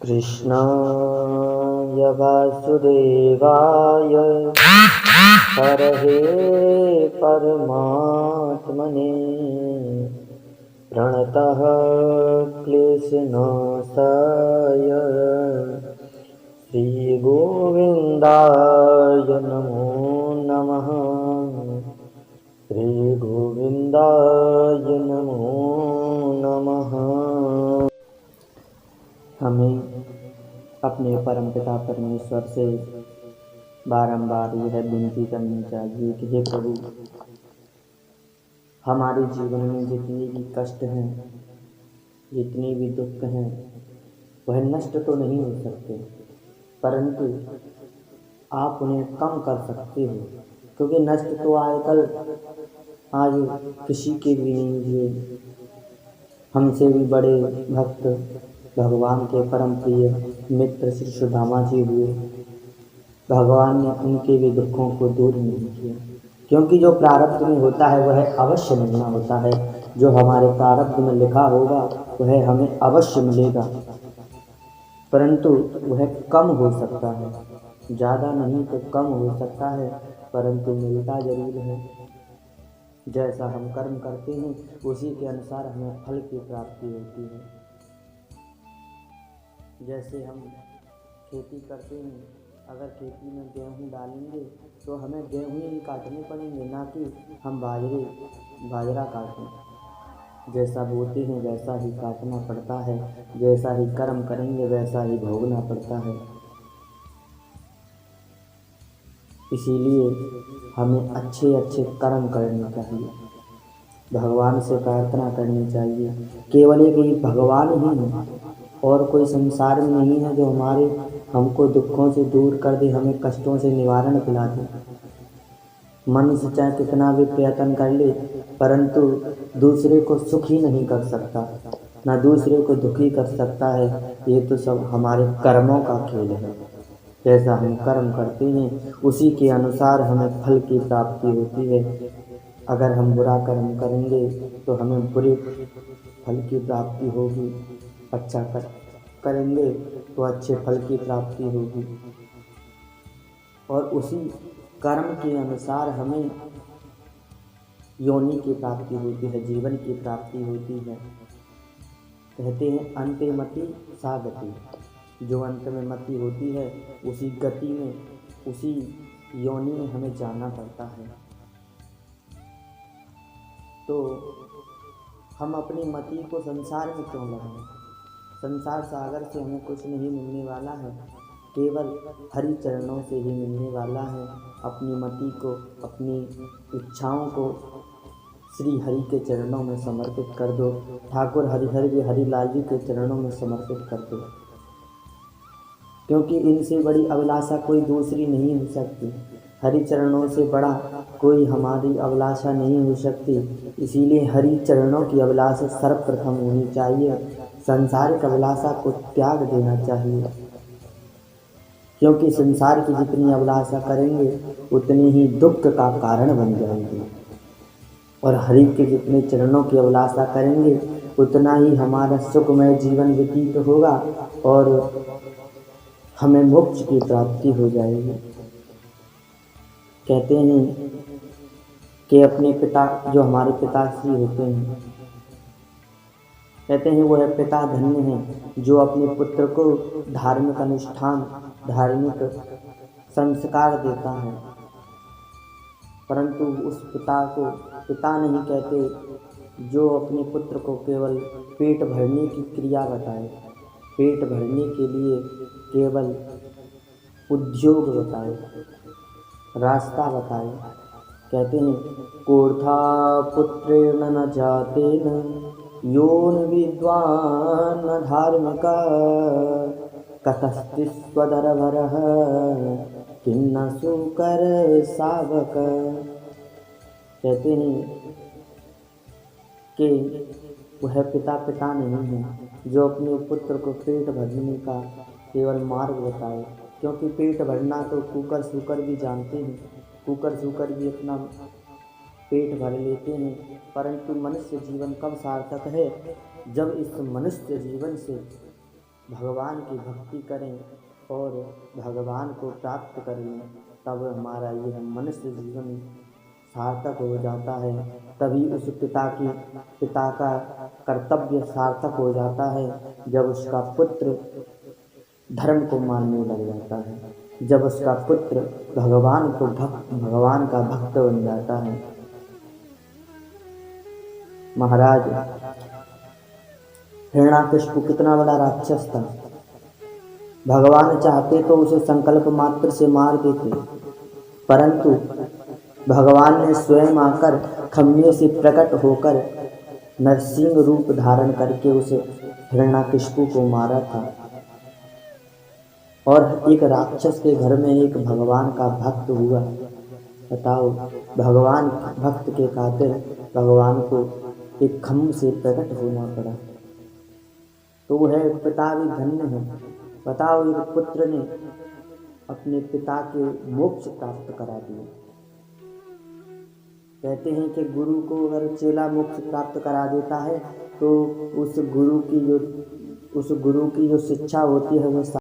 कृष्णाय वासुदेवाय हरये परमात्मने प्रणतः क्लेशनाशाय श्रीगोविन्दाय नमो नमः। श्रीगोविन्दाय नमो नमः। हमें अपने परमपिता परमेश्वर से बारंबार यह विनती करनी चाहिए कि हे प्रभु, हमारे जीवन में जितने भी कष्ट हैं, जितने भी दुख हैं, वह नष्ट तो नहीं हो सकते, परंतु आप उन्हें कम कर सकते हो, क्योंकि नष्ट तो आजकल आज किसी के भी नहीं हुए। हमसे भी बड़े भक्त भगवान के परम प्रिय मित्र श्री सुदामा जी हुए। भगवान ने उनके भी दुखों को दूर नहीं किया, क्योंकि जो प्रारब्ध में होता है वह अवश्य मिलना होता है। जो हमारे प्रारब्ध में लिखा होगा वह हमें अवश्य मिलेगा, परंतु वह कम हो सकता है, ज़्यादा नहीं तो कम हो सकता है, परंतु मिलता जरूर है। जैसा हम कर्म करते हैं उसी के अनुसार हमें फल की प्राप्ति होती है। जैसे हम खेती करते हैं, अगर खेती में गेहूँ डालेंगे तो हमें गेहूँ ही काटने पड़ेंगे, ना कि हम बाजरा काटें। जैसा बोते हैं वैसा ही काटना पड़ता है, जैसा ही कर्म करेंगे वैसा ही भोगना पड़ता है। इसीलिए हमें अच्छे अच्छे कर्म करने चाहिए, भगवान से प्रार्थना करनी चाहिए। केवल एक ही भगवान ही है और कोई संसार में नहीं है जो हमको दुखों से दूर कर दे, हमें कष्टों से निवारण दिला दे। मनुष्य चाहे कितना भी प्रयत्न कर ले, परंतु दूसरे को सुखी नहीं कर सकता, ना दूसरे को दुखी कर सकता है। ये तो सब हमारे कर्मों का खेल है। जैसा हम कर्म करते हैं उसी के अनुसार हमें फल की प्राप्ति होती है। अगर हम बुरा कर्म करेंगे तो हमें बुरे फल की प्राप्ति होगी, अच्छा करेंगे तो अच्छे फल की प्राप्ति होगी। और उसी कर्म के अनुसार हमें योनि की प्राप्ति होती है, जीवन की प्राप्ति होती है। कहते हैं अंते मति सा गति, जो अंत में मति होती है उसी गति में, उसी योनि में हमें जाना पड़ता है। तो हम अपनी मति को संसार में क्यों लगाएं? संसार सागर से हमें कुछ नहीं मिलने वाला है, केवल हरि चरणों से ही मिलने वाला है। अपनी मति को, अपनी इच्छाओं को श्री हरि के चरणों में समर्पित कर दो। ठाकुर हरिलाल जी के चरणों में समर्पित कर दो, क्योंकि इनसे बड़ी अभिलाषा कोई दूसरी नहीं हो सकती। हरि चरणों से बड़ा कोई हमारी अभिलाषा नहीं हो सकती। इसीलिए हरि चरणों की अभिलाषा सर्वप्रथम होनी चाहिए। संसारिक अभिलाषा को त्याग देना चाहिए, क्योंकि संसार की जितनी अभिलाषा करेंगे उतनी ही दुख का कारण बन जाएंगे, और हरि के जितने चरणों की अभिलाषा करेंगे उतना ही हमारा सुखमय जीवन व्यतीत होगा और हमें मोक्ष की प्राप्ति हो जाएगी। कहते हैं कि अपने पिता, जो हमारे पिताश्री होते हैं, कहते हैं वह पिता धन्य है जो अपने पुत्र को धार्मिक अनुष्ठान, धार्मिक संस्कार देता है। परंतु उस पिता को पिता नहीं कहते जो अपने पुत्र को केवल पेट भरने की क्रिया बताए, पेट भरने के लिए केवल उद्योग बताए, रास्ता बताए। कहते हैं कोर्था पुत्रेण न जातेन योन विद्वान न धार्मिका कथस्ति स्वधरभरः किन्न सुकर सावक। कहते हैं कि वह पिता नहीं है जो अपने पुत्र को पेट भरने का केवल मार्ग बताए, क्योंकि पेट भरना तो कुकर सूकर भी जानते हैं, कुकर सूकर भी अपना पेट भर लेते हैं। परंतु मनुष्य जीवन कब सार्थक है? जब इस मनुष्य जीवन से भगवान की भक्ति करें और भगवान को प्राप्त कर लें, तब हमारा यह मनुष्य जीवन सार्थक हो जाता है। तभी उस पिता का कर्तव्य सार्थक हो जाता है, जब उसका पुत्र धर्म को मानने लग जाता है, जब उसका पुत्र भगवान का भक्त बन जाता है। महाराज हिरण्याकशिपु कितना बड़ा राक्षस था। भगवान चाहते तो उसे संकल्प मात्र से मार देते, परंतु भगवान ने स्वयं आकर खम्भे से प्रकट होकर नरसिंह रूप धारण करके उसे हिरण्याकशिपु को मारा था। और एक राक्षस के घर में एक भगवान का भक्त हुआ। बताओ, भगवान भक्त के खातिर भगवान को एक खम्भ से प्रकट होना पड़ा। तो वह पिता भी धन्य है। बताओ, एक पुत्र ने अपने पिता के मोक्ष प्राप्त करा दिया। कहते हैं कि गुरु को अगर चेला मोक्ष प्राप्त करा देता है तो उस गुरु की जो शिक्षा होती है वो